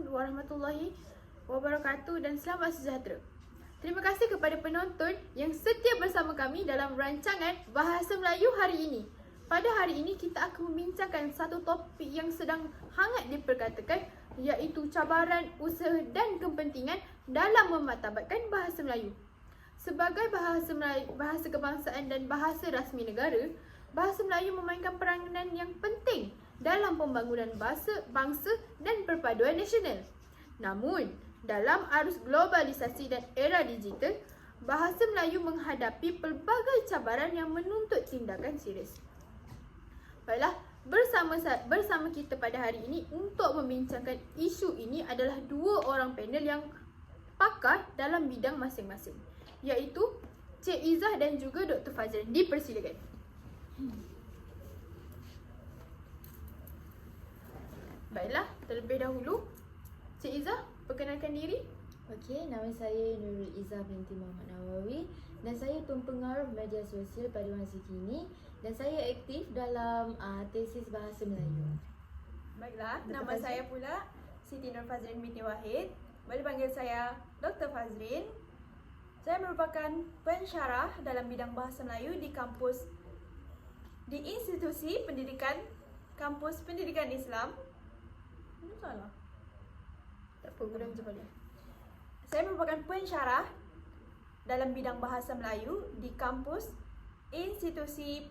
Assalamualaikum warahmatullahi wabarakatuh dan selamat sejahtera. Terima kasih kepada penonton yang setia bersama kami dalam rancangan Bahasa Melayu hari ini. Pada hari ini kita akan membincangkan satu topik yang sedang hangat diperkatakan, iaitu cabaran, usaha dan kepentingan dalam memartabatkan bahasa Melayu. Sebagai bahasa kebangsaan dan bahasa rasmi negara, bahasa Melayu memainkan peranan yang penting dalam pembangunan bangsa dan perpaduan nasional. Namun, dalam arus globalisasi dan era digital, bahasa Melayu menghadapi pelbagai cabaran yang menuntut tindakan serius. Baiklah, bersama kita pada hari ini untuk membincangkan isu ini adalah dua orang panel yang pakar dalam bidang masing-masing, iaitu Cik Izzah dan juga Dr. Fazrin. Dipersilakan. Baiklah, terlebih dahulu Cik Izzah, perkenalkan diri. Okey, nama saya Nurul Izzah binti Muhammad Nawawi dan saya pempengaruh media sosial pada masa kini dan saya aktif dalam tesis bahasa Melayu. Baiklah, nama saya pula Siti Nur Fazrin binti Wahid. Boleh panggil saya Dr. Fazrin. Saya merupakan pensyarah dalam bidang bahasa Melayu di institusi pendidikan Kampus Pendidikan Islam. Ini salah. Tak apa, gurau je boleh. Saya merupakan pensyarah dalam bidang bahasa Melayu di kampus Institusi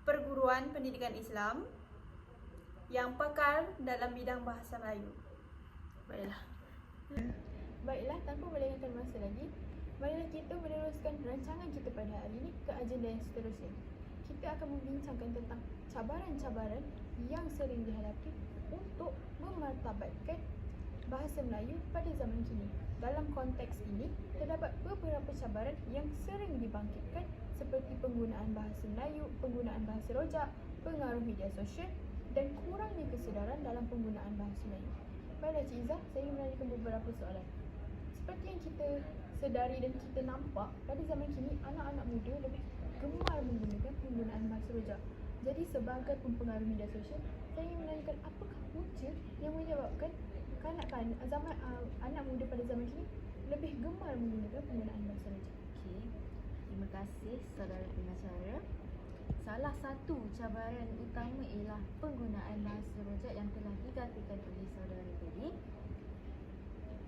Perguruan Pendidikan Islam yang pakar dalam bidang bahasa Melayu. Baiklah, tanpa melengahkan masa lagi, marilah kita meneruskan rancangan kita pada hari ini ke agenda yang seterusnya. Kita akan membincangkan tentang cabaran-cabaran yang sering dihadapi untuk memartabatkan bahasa Melayu pada zaman kini. Dalam konteks ini, terdapat beberapa cabaran yang sering dibangkitkan seperti penggunaan bahasa Melayu, penggunaan bahasa rojak, pengaruh media sosial dan kurangnya kesedaran dalam penggunaan bahasa Melayu. Baiklah Cik Izzah, saya ingin menanyakan beberapa soalan. Seperti yang kita sedari dan kita nampak, pada zaman kini anak-anak muda lebih gemar menggunakan penggunaan bahasa rojak. Jadi sebagai pempengaruh media sosial, saya ingin menanyakan apakah punca yang menyebabkan anak muda pada zaman kini lebih gemar menggunakan penggunaan bahasa rojak. Okey. Terima kasih saudara pengacara. Salah satu cabaran utama ialah penggunaan bahasa rojak yang telah dikatakan oleh saudara tadi.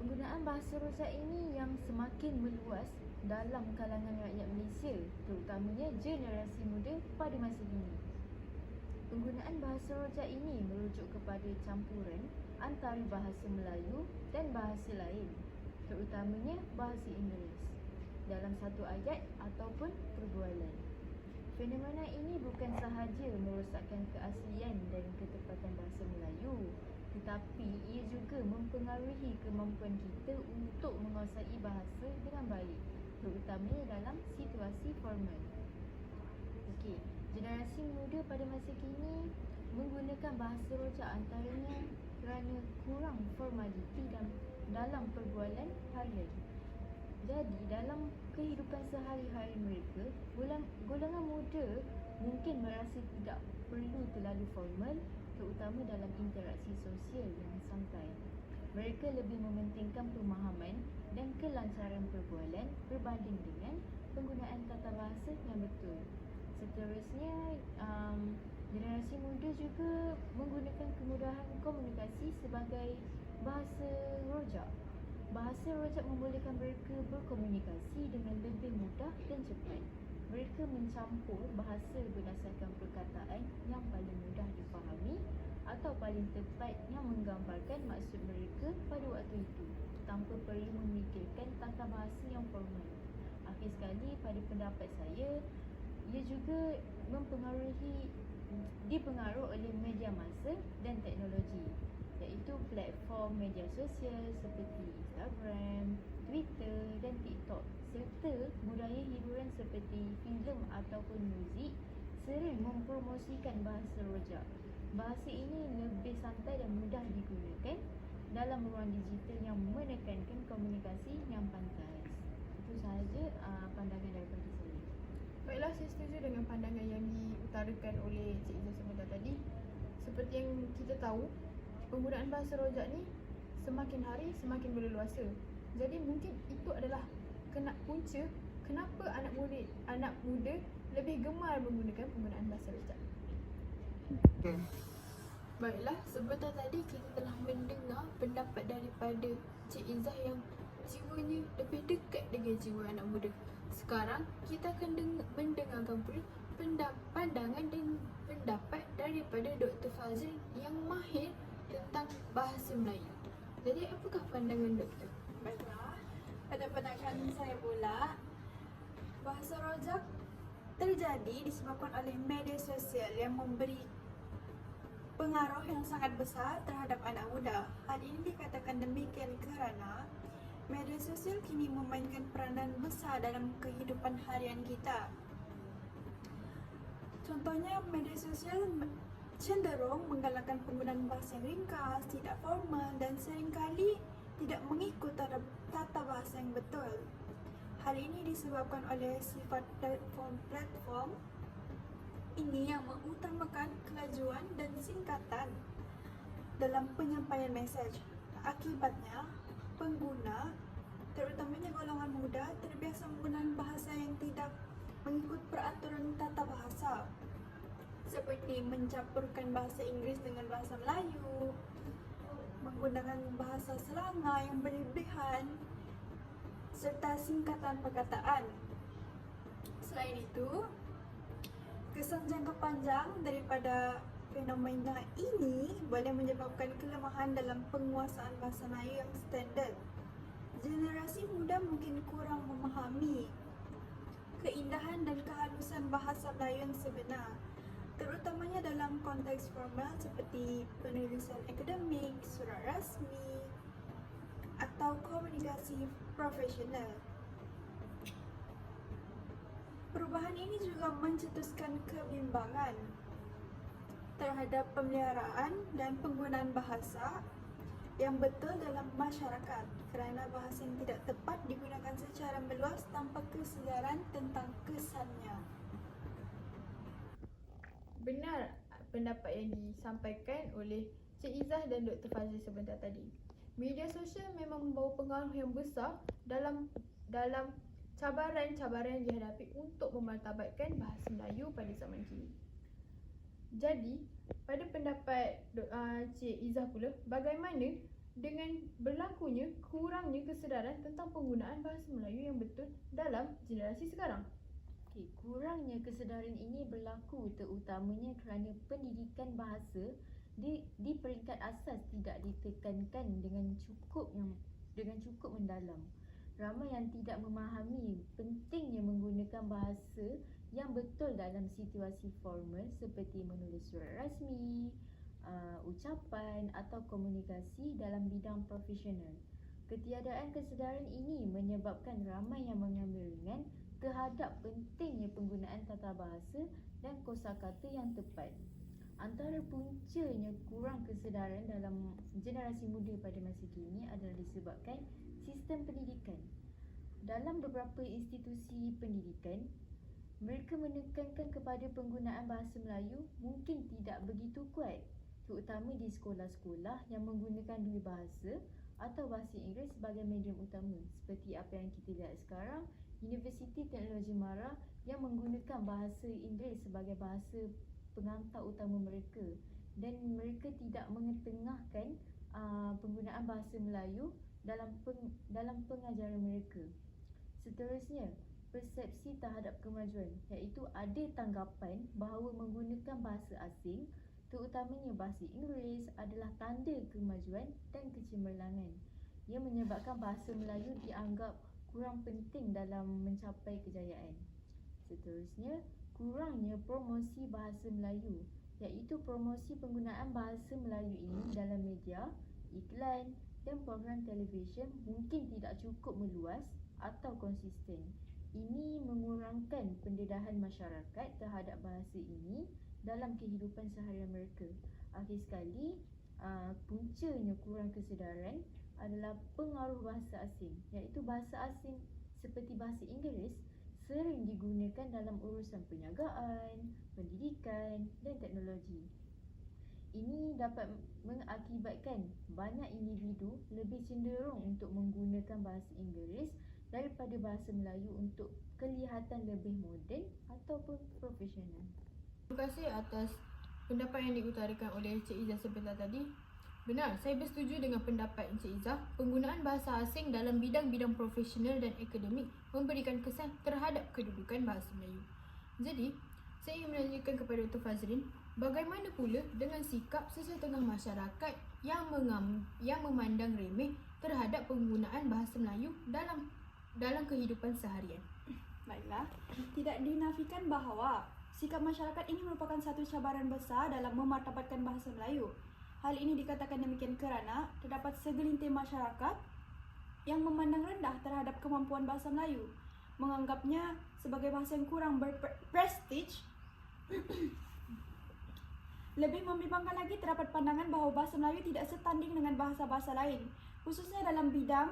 Penggunaan bahasa rojak ini yang semakin meluas dalam kalangan rakyat Malaysia, terutamanya generasi muda pada masa kini. Penggunaan bahasa rojak ini merujuk kepada campuran antara bahasa Melayu dan bahasa lain, terutamanya bahasa Inggeris, dalam satu ayat ataupun perbualan. Fenomena ini bukan sahaja merosakkan keaslian dan ketepatan bahasa Melayu, tetapi ia juga mempengaruhi kemampuan kita untuk menguasai bahasa dengan baik, terutamanya dalam situasi formal. Okey, generasi muda pada masa kini menggunakan bahasa rojak antaranya kerana kurang formaliti dalam perbualan harian. Jadi dalam kehidupan sehari-hari mereka, golongan muda mungkin merasa tidak perlu terlalu formal, terutama dalam interaksi sosial yang santai. Mereka lebih mementingkan pemahaman dan kelancaran perbualan berbanding dengan penggunaan tata bahasa yang betul. Seterusnya, generasi muda juga menggunakan kemudahan komunikasi sebagai bahasa rojak. Bahasa rojak membolehkan mereka berkomunikasi dengan lebih mudah dan cepat. Mereka mencampur bahasa berdasarkan perkataan yang paling mudah difahami atau paling tepat yang menggambarkan maksud mereka pada waktu itu, tanpa perlu memikirkan tata bahasa yang formal. Akhir sekali, pada pendapat saya, ia juga dipengaruhi oleh media masa dan teknologi, iaitu platform media sosial seperti Instagram, Twitter dan TikTok, serta budaya hiburan seperti filem ataupun muzik sering mempromosikan bahasa rojak. Bahasa ini lebih santai dan mudah digunakan dalam ruang digital yang menekankan komunikasi yang pantas. Itu sahaja pandangan daripada saya. Baiklah, saya setuju dengan pandangan yang diutarakan oleh Cik Izzah sebentar tadi. Seperti yang kita tahu, penggunaan bahasa rojak ni semakin hari semakin berleluasa. Jadi mungkin itu adalah punca kenapa anak muda lebih gemar menggunakan penggunaan bahasa rojak. Baiklah, sebentar tadi kita telah mendengar pendapat daripada Cik Izzah yang jiwanya lebih dekat dengan jiwa anak muda. Sekarang kita akan mendengarkan pula pandangan dan pendapat daripada Dr. Fazreen yang mahir tentang bahasa Melayu. Jadi apakah pandangan doktor? Baiklah, pada pandangan saya pula, bahasa rojak terjadi disebabkan oleh media sosial yang memberi pengaruh yang sangat besar terhadap anak muda. Hal ini dikatakan demikian kerana media sosial kini memainkan peranan besar dalam kehidupan harian kita. Contohnya, media sosial cenderung menggalakkan penggunaan bahasa yang ringkas, tidak formal dan seringkali tidak mengikut tata bahasa yang betul. Hal ini disebabkan oleh sifat platform ini yang mengutamakan kelajuan dan singkatan dalam penyampaian mesej. Akibatnya, pengguna, terutamanya golongan muda, terbiasa menggunakan bahasa yang tidak mengikut peraturan tata bahasa, seperti mencampurkan bahasa Inggeris dengan bahasa Melayu, menggunakan bahasa Selangor yang berlebihan, serta singkatan perkataan. Selain itu, kesan jangka panjang daripada fenomena ini boleh menyebabkan kelemahan dalam penguasaan bahasa Melayu yang standard. Generasi muda mungkin kurang memahami keindahan dan kehalusan bahasa Melayu yang sebenar, terutamanya dalam konteks formal seperti penulisan akademik, surat rasmi atau komunikasi profesional. Perubahan ini juga mencetuskan kebimbangan terhadap pemeliharaan dan penggunaan bahasa yang betul dalam masyarakat, kerana bahasa yang tidak tepat digunakan secara meluas tanpa kesedaran tentang kesannya. Benar pendapat yang disampaikan oleh Cik Izzah dan Dr. Fazreen sebentar tadi. Media sosial memang membawa pengaruh yang besar dalam cabaran-cabaran yang dihadapi untuk memartabatkan bahasa Melayu pada zaman kini. Jadi, pada pendapat Cik Izzah pula, bagaimana dengan berlakunya kurangnya kesedaran tentang penggunaan bahasa Melayu yang betul dalam generasi sekarang? Kurangnya kesedaran ini berlaku terutamanya kerana pendidikan bahasa di peringkat asas tidak ditekankan dengan cukup mendalam. Ramai yang tidak memahami pentingnya menggunakan bahasa yang betul dalam situasi formal seperti menulis surat rasmi, ucapan atau komunikasi dalam bidang profesional. Ketiadaan kesedaran ini menyebabkan ramai yang mengambil ringan terhadap pentingnya penggunaan tata bahasa dan kosakata yang tepat. Antara puncanya kurang kesedaran dalam generasi muda pada masa kini adalah disebabkan sistem pendidikan. Dalam beberapa institusi pendidikan, mereka menekankan kepada penggunaan bahasa Melayu mungkin tidak begitu kuat, terutama di sekolah-sekolah yang menggunakan dua bahasa atau bahasa Inggeris sebagai medium utama, seperti apa yang kita lihat sekarang, Universiti Teknologi Mara yang menggunakan bahasa Inggeris sebagai bahasa pengantar utama mereka, dan mereka tidak mengetengahkan penggunaan bahasa Melayu dalam pengajaran mereka. Seterusnya, persepsi terhadap kemajuan, iaitu ada tanggapan bahawa menggunakan bahasa asing, terutamanya bahasa Inggeris, adalah tanda kemajuan dan kecemerlangan. Ia menyebabkan bahasa Melayu dianggap kurang penting dalam mencapai kejayaan. Seterusnya, kurangnya promosi bahasa Melayu, iaitu promosi penggunaan bahasa Melayu ini dalam media, iklan dan program televisyen mungkin tidak cukup meluas atau konsisten. Ini mengurangkan pendedahan masyarakat terhadap bahasa ini dalam kehidupan seharian mereka. Akhir sekali, puncanya kurang kesedaran adalah pengaruh bahasa asing, iaitu bahasa asing seperti bahasa Inggeris sering digunakan dalam urusan perniagaan, pendidikan dan teknologi. Ini dapat mengakibatkan banyak individu lebih cenderung untuk menggunakan bahasa Inggeris daripada bahasa Melayu untuk kelihatan lebih moden ataupun profesional. Terima kasih atas pendapat yang diutarakan oleh Cik Izzah sebentar tadi. Benar, saya bersetuju dengan pendapat Encik Izzah. Penggunaan bahasa asing dalam bidang-bidang profesional dan akademik memberikan kesan terhadap kedudukan bahasa Melayu. Jadi, saya ingin menanyakan kepada Dr. Fazrin, bagaimana pula dengan sikap sesetengah masyarakat yang memandang remeh terhadap penggunaan bahasa Melayu dalam kehidupan seharian? Baiklah, tidak dinafikan bahawa sikap masyarakat ini merupakan satu cabaran besar dalam memartabatkan bahasa Melayu. Hal ini dikatakan demikian kerana terdapat segelintir masyarakat yang memandang rendah terhadap kemampuan bahasa Melayu, menganggapnya sebagai bahasa yang kurang berprestij. Lebih membimbangkan lagi, terdapat pandangan bahawa bahasa Melayu tidak setanding dengan bahasa-bahasa lain, khususnya dalam bidang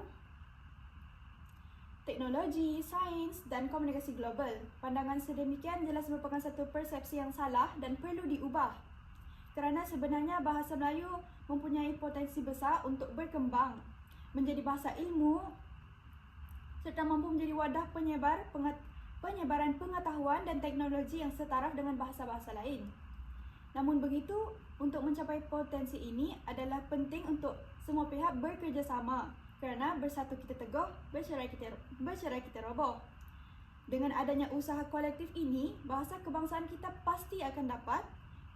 teknologi, sains dan komunikasi global. Pandangan sedemikian jelas merupakan satu persepsi yang salah dan perlu diubah. Kerana sebenarnya bahasa Melayu mempunyai potensi besar untuk berkembang menjadi bahasa ilmu serta mampu menjadi wadah penyebaran pengetahuan dan teknologi yang setaraf dengan bahasa-bahasa lain. Namun begitu, untuk mencapai potensi ini adalah penting untuk semua pihak bekerjasama, kerana bersatu kita teguh, bercerai kita roboh. Dengan adanya usaha kolektif ini, bahasa kebangsaan kita pasti akan dapat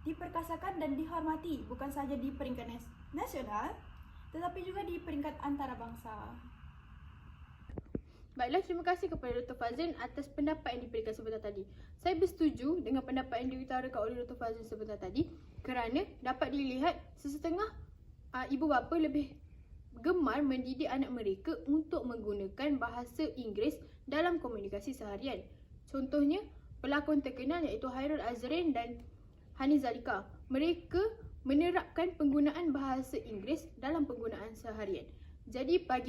diperkasakan dan dihormati bukan sahaja di peringkat nasional tetapi juga di peringkat antarabangsa. Baiklah, terima kasih kepada Dr. Fazrin atas pendapat yang diberikan sebentar tadi. Saya bersetuju dengan pendapat yang diutarakan oleh Dr. Fazrin sebentar tadi kerana dapat dilihat sesetengah ibu bapa lebih gemar mendidik anak mereka untuk menggunakan bahasa Inggeris dalam komunikasi seharian. Contohnya, pelakon terkenal iaitu Hairul Azrin dan Hani Zalika. Mereka menerapkan penggunaan bahasa Inggeris dalam penggunaan seharian. Jadi pada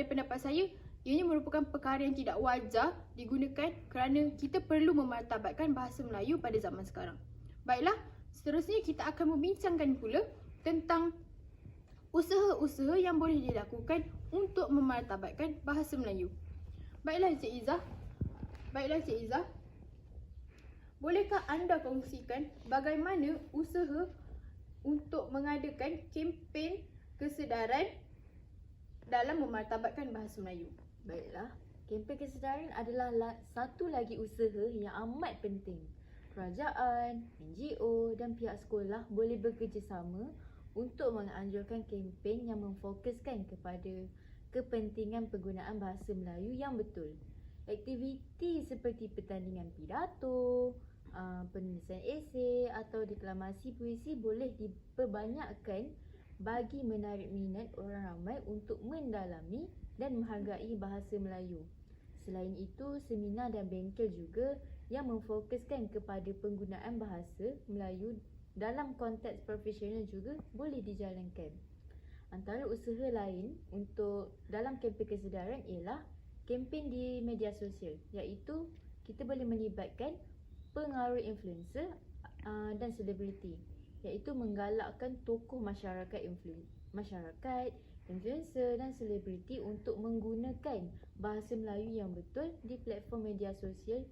pendapat saya, ianya merupakan perkara yang tidak wajar digunakan kerana kita perlu memartabatkan bahasa Melayu pada zaman sekarang. Baiklah, seterusnya kita akan membincangkan pula tentang usaha-usaha yang boleh dilakukan untuk memartabatkan bahasa Melayu. Baiklah Cik Izzah, bolehkah anda kongsikan bagaimana usaha untuk mengadakan kempen kesedaran dalam memartabatkan bahasa Melayu? Baiklah, kempen kesedaran adalah satu lagi usaha yang amat penting. Kerajaan, NGO dan pihak sekolah boleh bekerjasama untuk menganjurkan kempen yang memfokuskan kepada kepentingan penggunaan bahasa Melayu yang betul. Aktiviti seperti pertandingan pidato, penulisan esei atau deklamasi puisi boleh diperbanyakkan bagi menarik minat orang ramai untuk mendalami dan menghargai bahasa Melayu. Selain itu, seminar dan bengkel juga yang memfokuskan kepada penggunaan bahasa Melayu dalam konteks profesional juga boleh dijalankan. Antara usaha lain untuk dalam kempen kesedaran ialah kempen di media sosial, iaitu kita boleh melibatkan pengaruh influencer dan selebriti, iaitu menggalakkan tokoh masyarakat, influencer dan selebriti untuk menggunakan bahasa Melayu yang betul di platform media sosial.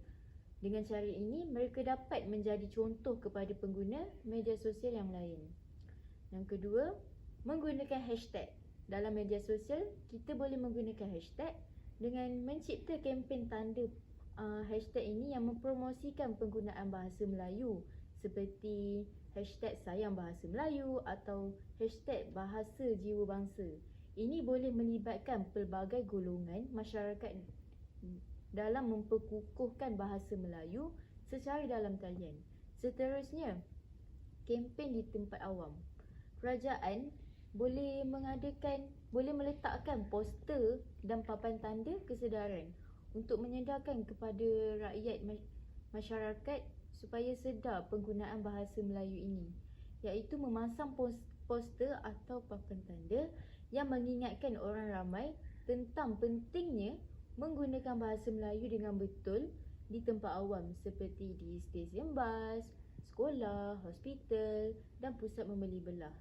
Dengan cara ini, mereka dapat menjadi contoh kepada pengguna media sosial yang lain. Yang kedua, menggunakan hashtag. Dalam media sosial, kita boleh menggunakan hashtag dengan mencipta kempen tanda hashtag ini yang mempromosikan penggunaan bahasa Melayu seperti hashtag sayang bahasa Melayu atau hashtag bahasa jiwa bangsa. Ini boleh melibatkan pelbagai golongan masyarakat dalam memperkukuhkan bahasa Melayu secara dalam talian. Seterusnya, kempen di tempat awam. Kerajaan boleh meletakkan poster dan papan tanda kesedaran untuk menyedarkan kepada rakyat masyarakat supaya sedar penggunaan bahasa Melayu ini, iaitu memasang poster atau papan tanda yang mengingatkan orang ramai tentang pentingnya menggunakan bahasa Melayu dengan betul di tempat awam seperti di stesen bas, sekolah, hospital dan pusat membeli belah.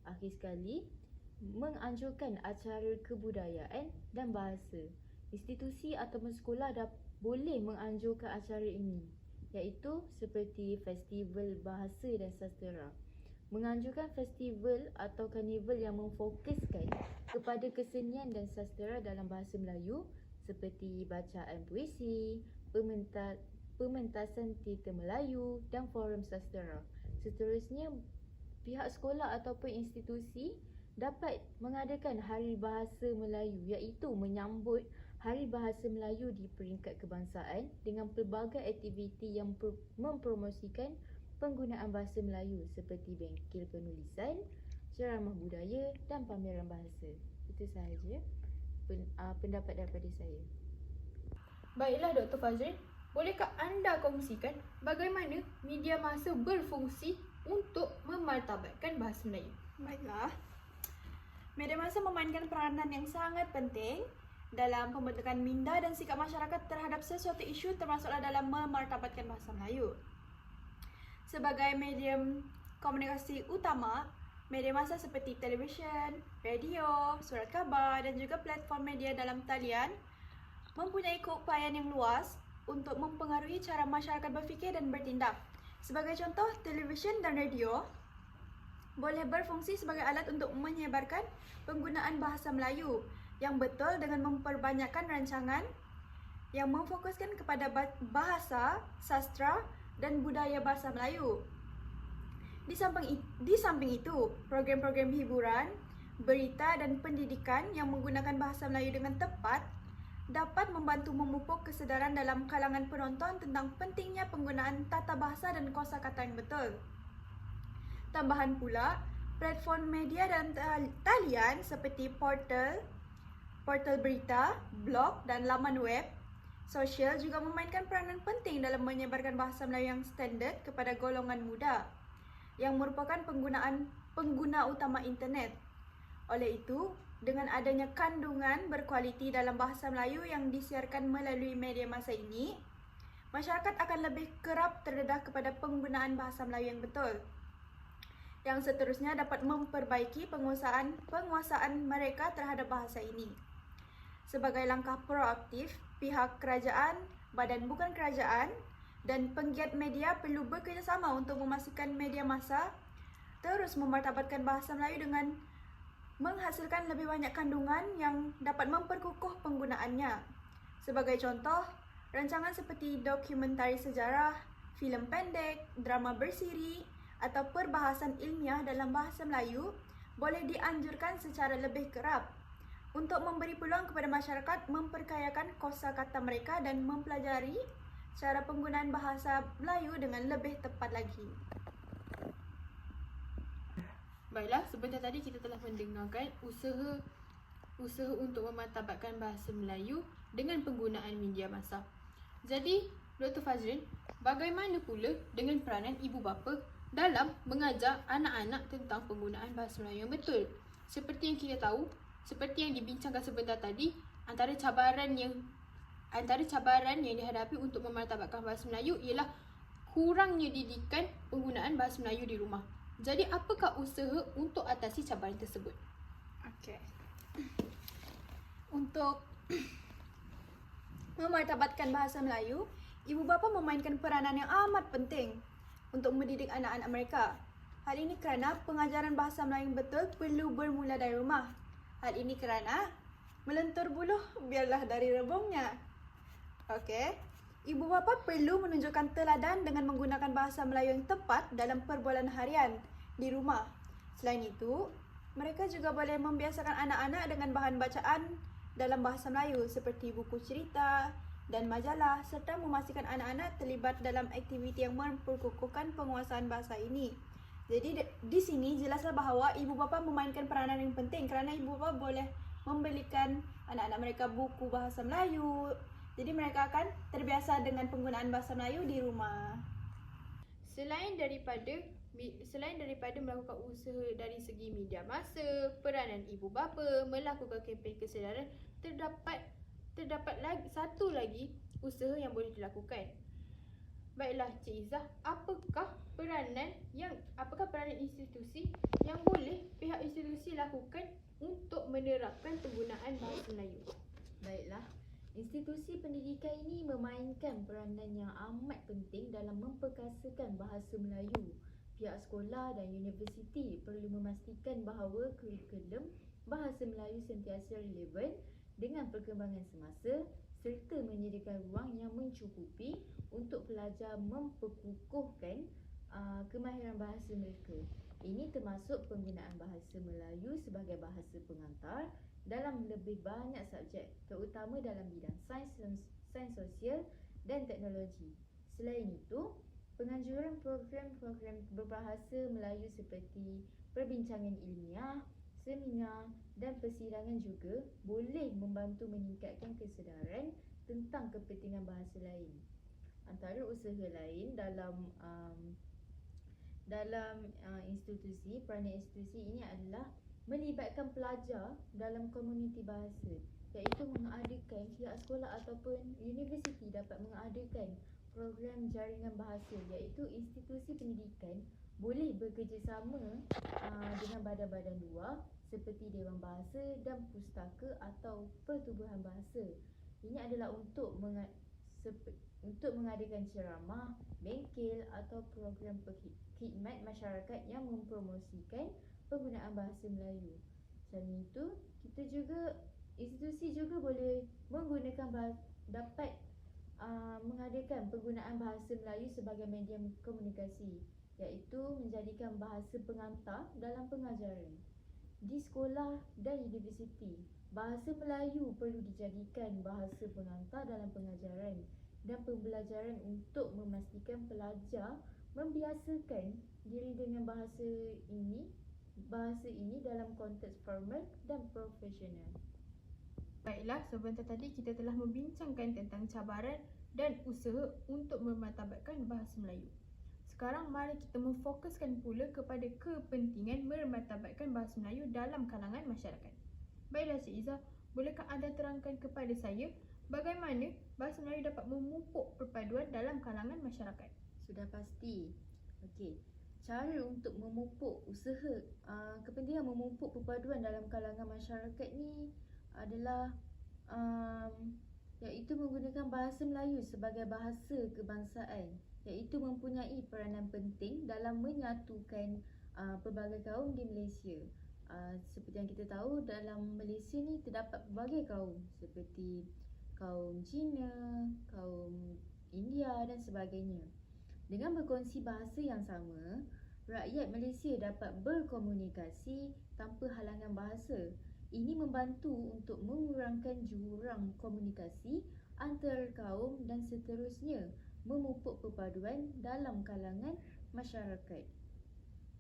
Akhir sekali, menganjurkan acara kebudayaan dan bahasa. Institusi ataupun sekolah boleh menganjurkan acara ini, iaitu seperti festival bahasa dan sastera. Menganjurkan festival atau karnival yang memfokuskan kepada kesenian dan sastera dalam bahasa Melayu seperti bacaan puisi, pementasan teater Melayu dan forum sastera. Seterusnya, pihak sekolah ataupun institusi dapat mengadakan Hari Bahasa Melayu, iaitu menyambut Hari Bahasa Melayu di peringkat kebangsaan dengan pelbagai aktiviti yang mempromosikan penggunaan bahasa Melayu seperti bengkel penulisan, ceramah budaya dan pameran bahasa. Itu sahaja pendapat daripada saya. Baiklah Dr. Fazrin, bolehkah anda kongsikan bagaimana media massa berfungsi untuk memartabatkan bahasa Melayu? Baiklah. Media massa memainkan peranan yang sangat penting dalam pembentukan minda dan sikap masyarakat terhadap sesuatu isu, termasuklah dalam memartabatkan bahasa Melayu. Sebagai medium komunikasi utama, media massa seperti televisyen, radio, surat khabar dan juga platform media dalam talian mempunyai keupayaan yang luas untuk mempengaruhi cara masyarakat berfikir dan bertindak. Sebagai contoh, televisyen dan radio boleh berfungsi sebagai alat untuk menyebarkan penggunaan bahasa Melayu yang betul dengan memperbanyakkan rancangan yang memfokuskan kepada bahasa, sastra dan budaya bahasa Melayu. Di samping itu, program-program hiburan, berita dan pendidikan yang menggunakan bahasa Melayu dengan tepat dapat membantu memupuk kesedaran dalam kalangan penonton tentang pentingnya penggunaan tata bahasa dan kosakata yang betul. Tambahan pula, platform media dan talian seperti portal berita, blog dan laman web sosial juga memainkan peranan penting dalam menyebarkan bahasa Melayu yang standard kepada golongan muda yang merupakan pengguna utama internet. Oleh itu, dengan adanya kandungan berkualiti dalam bahasa Melayu yang disiarkan melalui media massa ini, masyarakat akan lebih kerap terdedah kepada penggunaan bahasa Melayu yang betul, yang seterusnya dapat memperbaiki penguasaan mereka terhadap bahasa ini. Sebagai langkah proaktif, pihak kerajaan, badan bukan kerajaan, dan penggiat media perlu bekerjasama untuk memastikan media massa terus memartabatkan bahasa Melayu dengan menghasilkan lebih banyak kandungan yang dapat memperkukuh penggunaannya. Sebagai contoh, rancangan seperti dokumentari sejarah, filem pendek, drama bersiri, atau perbahasan ilmiah dalam bahasa Melayu boleh dianjurkan secara lebih kerap untuk memberi peluang kepada masyarakat memperkayakan kosakata mereka dan mempelajari cara penggunaan bahasa Melayu dengan lebih tepat lagi. Baiklah, sebentar tadi kita telah mendengarkan usaha untuk memartabatkan bahasa Melayu dengan penggunaan media massa. Jadi, Dr. Fazrin, bagaimana pula dengan peranan ibu bapa dalam mengajar anak-anak tentang penggunaan bahasa Melayu yang betul? Seperti yang kita tahu, seperti yang dibincangkan sebentar tadi, antara cabaran yang dihadapi untuk memartabatkan bahasa Melayu ialah kurangnya didikan penggunaan bahasa Melayu di rumah. Jadi, apakah usaha untuk atasi cabaran tersebut? Okey. Untuk memartabatkan bahasa Melayu, ibu bapa memainkan peranan yang amat penting untuk mendidik anak-anak mereka. Hal ini kerana pengajaran bahasa Melayu yang betul perlu bermula dari rumah. Hal ini kerana melentur buluh biarlah dari rebungnya. Okey. Ibu bapa perlu menunjukkan teladan dengan menggunakan bahasa Melayu yang tepat dalam perbualan harian di rumah. Selain itu, mereka juga boleh membiasakan anak-anak dengan bahan bacaan dalam bahasa Melayu seperti buku cerita dan majalah, serta memastikan anak-anak terlibat dalam aktiviti yang memperkukuhkan penguasaan bahasa ini. Jadi di sini jelaslah bahawa ibu bapa memainkan peranan yang penting kerana ibu bapa boleh membelikan anak-anak mereka buku bahasa Melayu. Jadi mereka akan terbiasa dengan penggunaan bahasa Melayu di rumah. Selain daripada melakukan usaha dari segi media massa, peranan ibu bapa melakukan kempen kesedaran, terdapat lagi satu lagi usaha yang boleh dilakukan. Baiklah Cik Izzah, apakah peranan institusi yang boleh pihak institusi lakukan untuk menerapkan penggunaan bahasa Melayu? Baiklah, institusi pendidikan ini memainkan peranan yang amat penting dalam memperkasakan bahasa Melayu. Pihak sekolah dan universiti perlu memastikan bahawa kurikulum bahasa Melayu sentiasa relevan dengan perkembangan semasa serta menyediakan ruang yang mencukupi untuk pelajar memperkukuhkan kemahiran bahasa mereka. Ini termasuk penggunaan bahasa Melayu sebagai bahasa pengantar dalam lebih banyak subjek, terutama dalam bidang sains sosial dan teknologi. Selain itu, penganjuran program-program berbahasa Melayu seperti perbincangan ilmiah, seminar dan persidangan juga boleh membantu meningkatkan kesedaran tentang kepentingan bahasa lain. Antara usaha lain dalam institusi, peranan institusi ini adalah melibatkan pelajar dalam komuniti bahasa, iaitu mengadakan pihak sekolah ataupun universiti dapat mengadakan program jaringan bahasa, iaitu institusi pendidikan boleh bekerjasama dengan badan-badan luar seperti Dewan Bahasa dan Pustaka atau Pertubuhan Bahasa. Ini adalah untuk mengadakan ceramah, bengkel atau program khidmat masyarakat yang mempromosikan penggunaan bahasa Melayu. Selain itu, institusi juga boleh dapat mengadakan penggunaan bahasa Melayu sebagai medium komunikasi, iaitu menjadikan bahasa pengantar dalam pengajaran. Di sekolah dan universiti, bahasa Melayu perlu dijadikan bahasa pengantar dalam pengajaran dan pembelajaran untuk memastikan pelajar membiasakan diri dengan bahasa ini dalam konteks formal dan profesional. Baiklah, sebentar tadi kita telah membincangkan tentang cabaran dan usaha untuk memartabatkan bahasa Melayu. Sekarang mari kita memfokuskan pula kepada kepentingan memartabatkan bahasa Melayu dalam kalangan masyarakat. Baiklah Cik Izzah, bolehkah anda terangkan kepada saya bagaimana bahasa Melayu dapat memupuk perpaduan dalam kalangan masyarakat? Sudah pasti. Okey. Cara untuk memupuk kepentingan memupuk perpaduan dalam kalangan masyarakat ni adalah iaitu menggunakan bahasa Melayu sebagai bahasa kebangsaan, iaitu mempunyai peranan penting dalam menyatukan pelbagai kaum di Malaysia. Seperti yang kita tahu, dalam Malaysia ni terdapat pelbagai kaum seperti kaum Cina, kaum India dan sebagainya. Dengan berkongsi bahasa yang sama, rakyat Malaysia dapat berkomunikasi tanpa halangan bahasa. Ini membantu untuk mengurangkan jurang komunikasi antara kaum dan seterusnya memupuk perpaduan dalam kalangan masyarakat.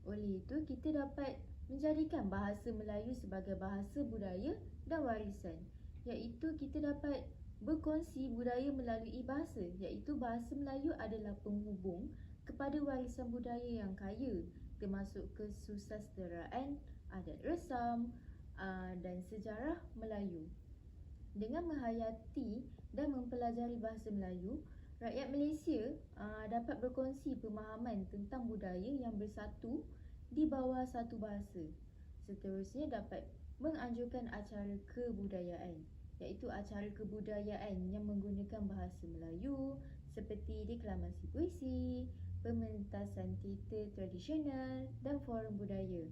Oleh itu, kita dapat menjadikan bahasa Melayu sebagai bahasa budaya dan warisan, iaitu kita dapat berkongsi budaya melalui bahasa, iaitu bahasa Melayu adalah penghubung kepada warisan budaya yang kaya, termasuk kesusasteraan, adat resam dan sejarah Melayu. Dengan menghayati dan mempelajari bahasa Melayu, rakyat Malaysia dapat berkongsi pemahaman tentang budaya yang bersatu di bawah satu bahasa. Seterusnya dapat menganjurkan acara kebudayaan, iaitu acara kebudayaan yang menggunakan bahasa Melayu seperti deklamasi puisi, pementasan teater tradisional dan forum budaya.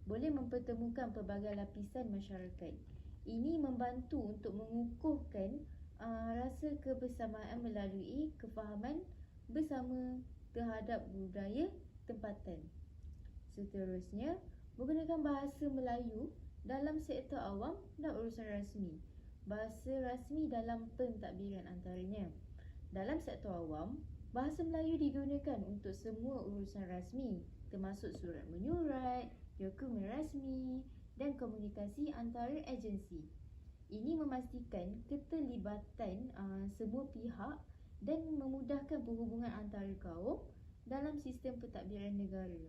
Boleh mempertemukan pelbagai lapisan masyarakat. Ini membantu untuk mengukuhkan rasa kebersamaan melalui kefahaman bersama terhadap budaya tempatan. Seterusnya, menggunakan bahasa Melayu dalam sektor awam dan urusan rasmi. Bahasa rasmi dalam pentadbiran antaranya. Dalam sektor awam, bahasa Melayu digunakan untuk semua urusan rasmi, termasuk surat menyurat, dokumen rasmi dan komunikasi antara agensi. Ini memastikan keterlibatan semua pihak dan memudahkan perhubungan antara kaum dalam sistem pentadbiran negara.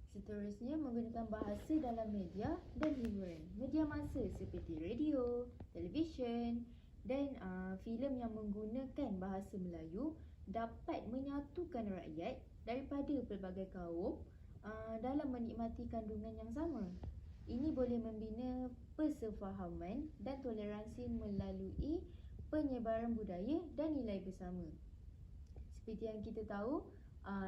Seterusnya, menggunakan bahasa dalam media dan hiburan. Media massa seperti radio, televisyen Dan filem yang menggunakan bahasa Melayu dapat menyatukan rakyat daripada pelbagai kaum dalam menikmati kandungan yang sama. Ini boleh membina persefahaman dan toleransi melalui penyebaran budaya dan nilai bersama. Seperti yang kita tahu,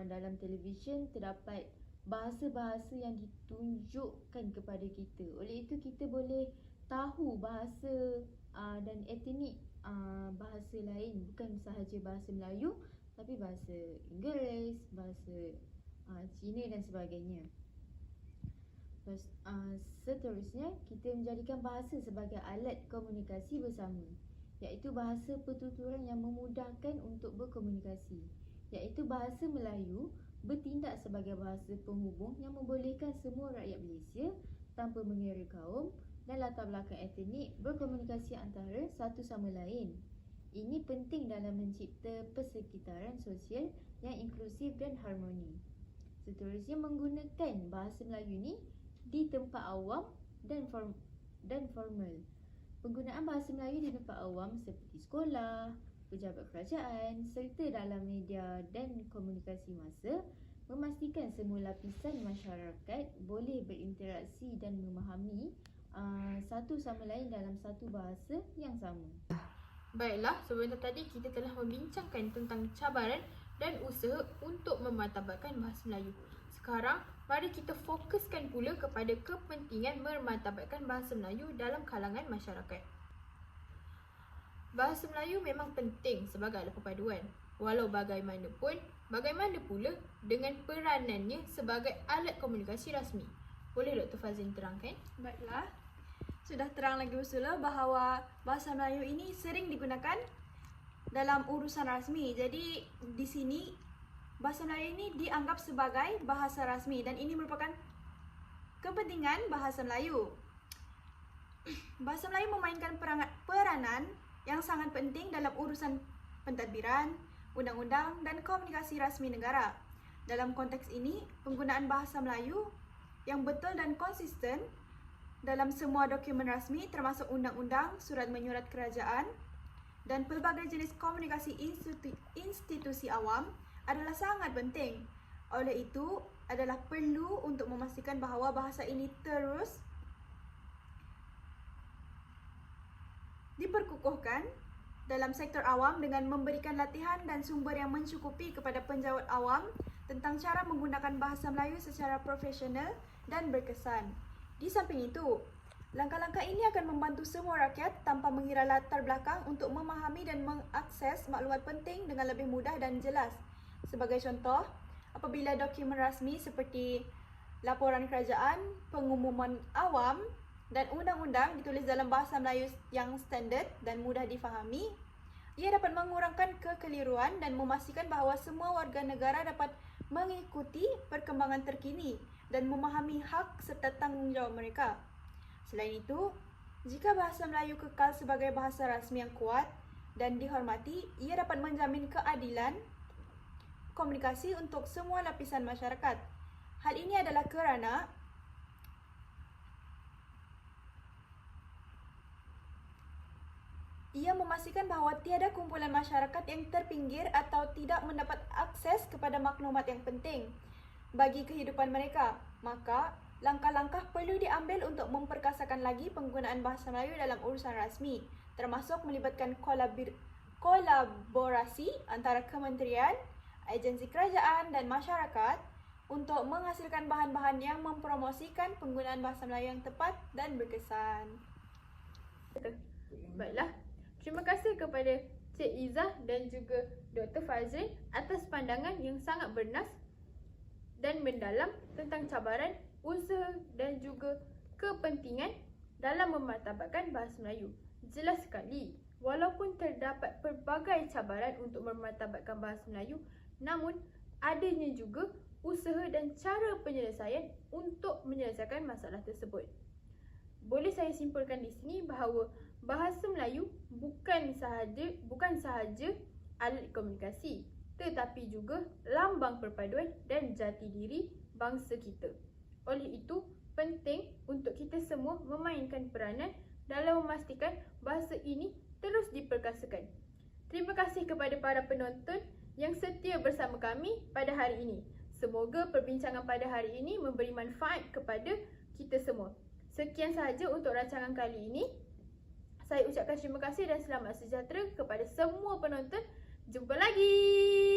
dalam televisyen terdapat bahasa-bahasa yang ditunjukkan kepada kita. Oleh itu kita boleh tahu bahasa dan etnik bahasa lain, bukan sahaja bahasa Melayu tapi bahasa Inggeris, bahasa Cina dan sebagainya. Seterusnya, kita menjadikan bahasa sebagai alat komunikasi bersama, iaitu bahasa pertuturan yang memudahkan untuk berkomunikasi, iaitu bahasa Melayu bertindak sebagai bahasa penghubung yang membolehkan semua rakyat Malaysia tanpa mengira kaum dan latar belakang etnik berkomunikasi antara satu sama lain. Ini penting dalam mencipta persekitaran sosial yang inklusif dan harmoni. Seterusnya, menggunakan bahasa Melayu ni di tempat awam dan formal. Penggunaan bahasa Melayu di tempat awam seperti sekolah, pejabat kerajaan serta dalam media dan komunikasi massa memastikan semua lapisan masyarakat boleh berinteraksi dan memahami satu sama lain dalam satu bahasa yang sama. Baiklah, sebentar tadi kita telah membincangkan tentang cabaran dan usaha untuk memartabatkan bahasa Melayu. Sekarang, mari kita fokuskan pula kepada kepentingan memartabatkan bahasa Melayu dalam kalangan masyarakat. Bahasa Melayu memang penting sebagai alat perpaduan. Walau bagaimanapun, bagaimana pula dengan peranannya sebagai alat komunikasi rasmi? Boleh Dr. Fazrin terangkan? Baiklah, sudah terang lagi usul bahawa bahasa Melayu ini sering digunakan dalam urusan rasmi. Jadi di sini bahasa Melayu ini dianggap sebagai bahasa rasmi dan ini merupakan kepentingan bahasa Melayu. Bahasa Melayu memainkan peranan yang sangat penting dalam urusan pentadbiran, undang-undang dan komunikasi rasmi negara. Dalam konteks ini, penggunaan bahasa Melayu yang betul dan konsisten dalam semua dokumen rasmi termasuk undang-undang, surat menyurat kerajaan dan pelbagai jenis komunikasi institusi awam adalah sangat penting. Oleh itu, adalah perlu untuk memastikan bahawa bahasa ini terus diperkukuhkan dalam sektor awam dengan memberikan latihan dan sumber yang mencukupi kepada penjawat awam tentang cara menggunakan bahasa Melayu secara profesional dan berkesan. Di samping itu, langkah-langkah ini akan membantu semua rakyat tanpa mengira latar belakang untuk memahami dan mengakses maklumat penting dengan lebih mudah dan jelas. Sebagai contoh, apabila dokumen rasmi seperti laporan kerajaan, pengumuman awam dan undang-undang ditulis dalam bahasa Melayu yang standard dan mudah difahami, ia dapat mengurangkan kekeliruan dan memastikan bahawa semua warga negara dapat mengikuti perkembangan terkini dan memahami hak serta tanggungjawab mereka. Selain itu, jika bahasa Melayu kekal sebagai bahasa rasmi yang kuat dan dihormati, ia dapat menjamin keadilan komunikasi untuk semua lapisan masyarakat. Hal ini adalah kerana ia memastikan bahawa tiada kumpulan masyarakat yang terpinggir atau tidak mendapat akses kepada maklumat yang penting bagi kehidupan mereka. Maka, langkah-langkah perlu diambil untuk memperkasakan lagi penggunaan bahasa Melayu dalam urusan rasmi, termasuk melibatkan kolaborasi antara kementerian, agensi kerajaan dan masyarakat untuk menghasilkan bahan-bahan yang mempromosikan penggunaan bahasa Melayu yang tepat dan berkesan. Baiklah, terima kasih kepada Cik Izzah dan juga Dr. Fazrin atas pandangan yang sangat bernas dan mendalam tentang cabaran, usaha dan juga kepentingan dalam memartabatkan bahasa Melayu. Jelas sekali, walaupun terdapat pelbagai cabaran untuk memartabatkan bahasa Melayu, namun adanya juga usaha dan cara penyelesaian untuk menyelesaikan masalah tersebut. Boleh saya simpulkan di sini bahawa bahasa Melayu bukan sahaja alat komunikasi, tetapi juga lambang perpaduan dan jati diri bangsa kita. Oleh itu, penting untuk kita semua memainkan peranan dalam memastikan bahasa ini terus terus diperkasakan. Terima kasih kepada para penonton yang setia bersama kami pada hari ini. Semoga perbincangan pada hari ini memberi manfaat kepada kita semua. Sekian sahaja untuk rancangan kali ini. Saya ucapkan terima kasih dan selamat sejahtera kepada semua penonton. Jumpa lagi.